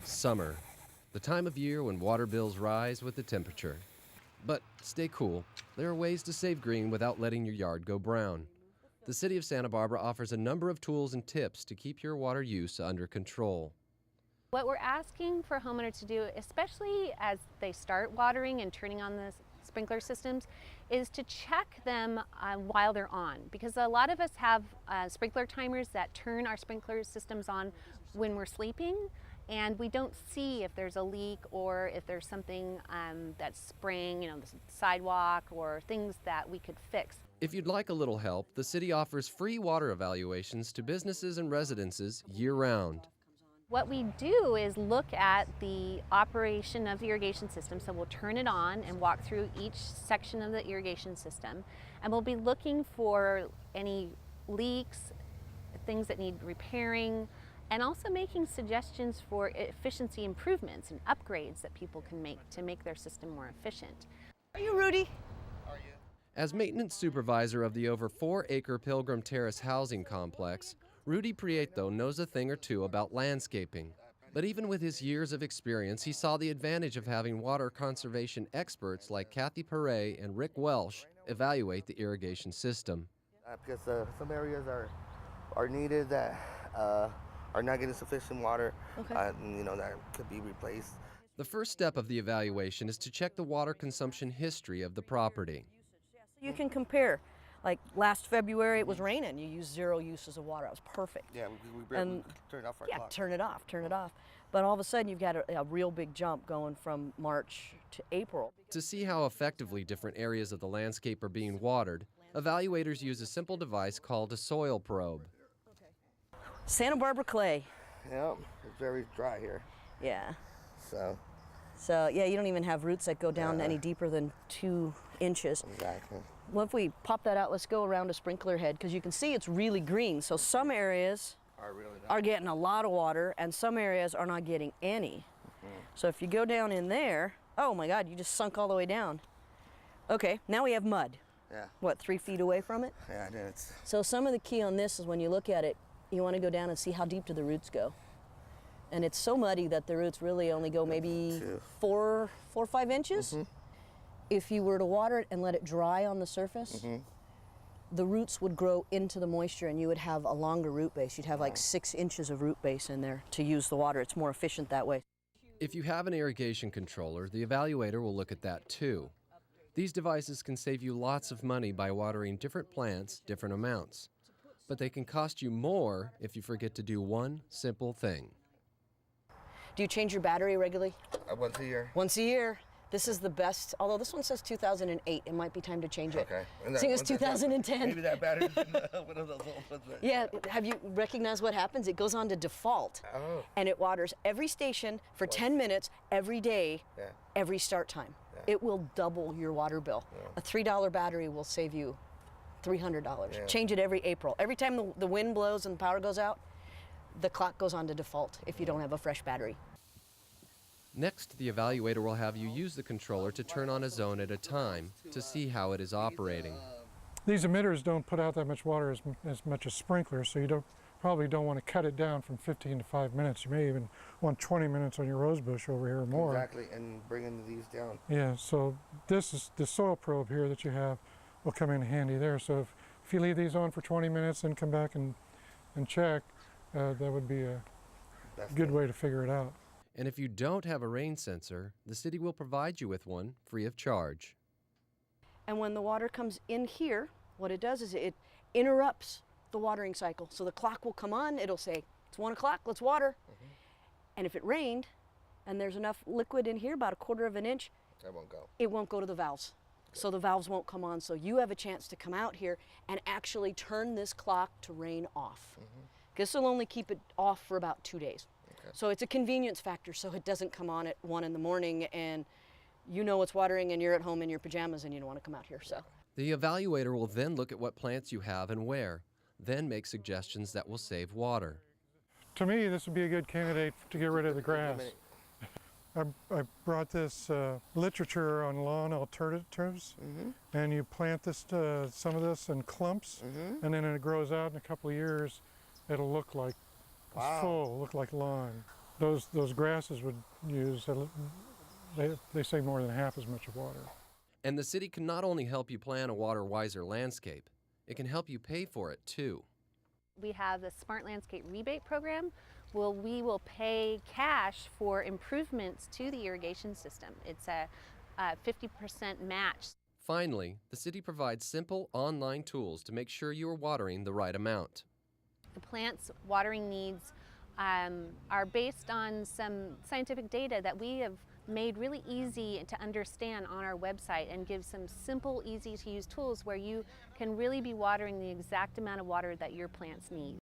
Summer, the time of year when water bills rise with the temperature. But stay cool. There are ways to save green without letting your yard go brown. The City of Santa Barbara offers a number of tools and tips to keep your water use under control. What we're asking for homeowners to do, especially as they start watering and turning on the sprinkler systems, is to check them while they're on. Because a lot of us have sprinkler timers that turn our sprinkler systems on when we're sleeping, and we don't see if there's a leak or if there's something that's spraying, the sidewalk, or things that we could fix. If you'd like a little help, the city offers free water evaluations to businesses and residences year-round. What we do is look at the operation of the irrigation system. So we'll turn it on and walk through each section of the irrigation system, and we'll be looking for any leaks, things that need repairing, and also making suggestions for efficiency improvements and upgrades that people can make to make their system more efficient. Are you Rudy? As maintenance supervisor of the over 4-acre Pilgrim Terrace housing complex, Rudy Prieto knows a thing or two about landscaping. But even with his years of experience, he saw the advantage of having water conservation experts like Kathy Perret and Rick Welsh evaluate the irrigation system. Because some areas are needed that are not getting sufficient water, that could be replaced. The first step of the evaluation is to check the water consumption history of the property. You can compare. Like last February, it was raining. You used 0 uses of water. It was perfect. Yeah, we turned off our clock. Turn it off. But all of a sudden, you've got a real big jump going from March to April. To see how effectively different areas of the landscape are being watered, evaluators use a simple device called a soil probe. Santa Barbara clay. Yep, it's very dry here. Yeah. So yeah, you don't even have roots that go down any deeper than 2 inches. Exactly. Well, if we pop that out, let's go around a sprinkler head, because you can see it's really green. So some areas are getting a lot of water, and some areas are not getting any. So if you go down in there, oh my God, you just sunk all the way down. Okay, now we have mud. Yeah. What, 3 feet away from it? Yeah, it is. So some of the key on this is when you look at it, you want to go down and see how deep do the roots go. And it's so muddy that the roots really only go maybe 4 or 5 inches. If you were to water it and let it dry on the surface, the roots would grow into the moisture, and you would have a longer root base. You'd have like 6 inches of root base in there to use the water. It's more efficient that way. If you have an irrigation controller, the evaluator will look at that too. These devices can save you lots of money by watering different plants different amounts. But they can cost you more if you forget to do one simple thing. Do you change your battery regularly? Once a year. Once a year. This is the best, although this one says 2008. It might be time to change it. Okay. Seeing it's 2010. Maybe that battery's one of those old ones. Yeah, have you recognized what happens? It goes on to default, and it waters every station for 10 minutes every day, every start time. It will double your water bill. A $3 battery will save you $300. Change it every April. Every time the wind blows and the power goes out, the clock goes on to default if you don't have a fresh battery. Next, the evaluator will have you use the controller to turn on a zone at a time to see how it is operating. These emitters don't put out that much water as much as sprinklers, so you probably don't want to cut it down from 15 to 5 minutes. You may even want 20 minutes on your rose bush over here or more. Exactly, and bringing these down. Yeah, so this is the soil probe here that you have will come in handy there. So if you leave these on for 20 minutes and come back and check, that would be a good way to figure it out. And if you don't have a rain sensor, the city will provide you with one free of charge. And when the water comes in here, what it does is it interrupts the watering cycle. So the clock will come on, it'll say, it's 1 o'clock, let's water. And if it rained and there's enough liquid in here, about 1/4 of an inch, it won't go to the valves. So the valves won't come on. So you have a chance to come out here and actually turn this clock to rain off. This will only keep it off for about 2 days. So it's a convenience factor, so it doesn't come on at 1 in the morning and you know it's watering and you're at home in your pajamas and you don't want to come out here. So the evaluator will then look at what plants you have and where, then make suggestions that will save water. To me, this would be a good candidate to get rid of the grass. I brought this literature on lawn alternatives, and you plant this some of this in clumps, and then it grows out in a couple of years. It'll look like full, look like lawn. those grasses would use, they say more than half as much water. And the city can not only help you plan a water-wiser landscape, it can help you pay for it too. We have the Smart Landscape Rebate Program. We will pay cash for improvements to the irrigation system. It's a 50% match. Finally, the city provides simple online tools to make sure you are watering the right amount. The plant's watering needs are based on some scientific data that we have made really easy to understand on our website, and give some simple, easy to use tools where you can really be watering the exact amount of water that your plants need.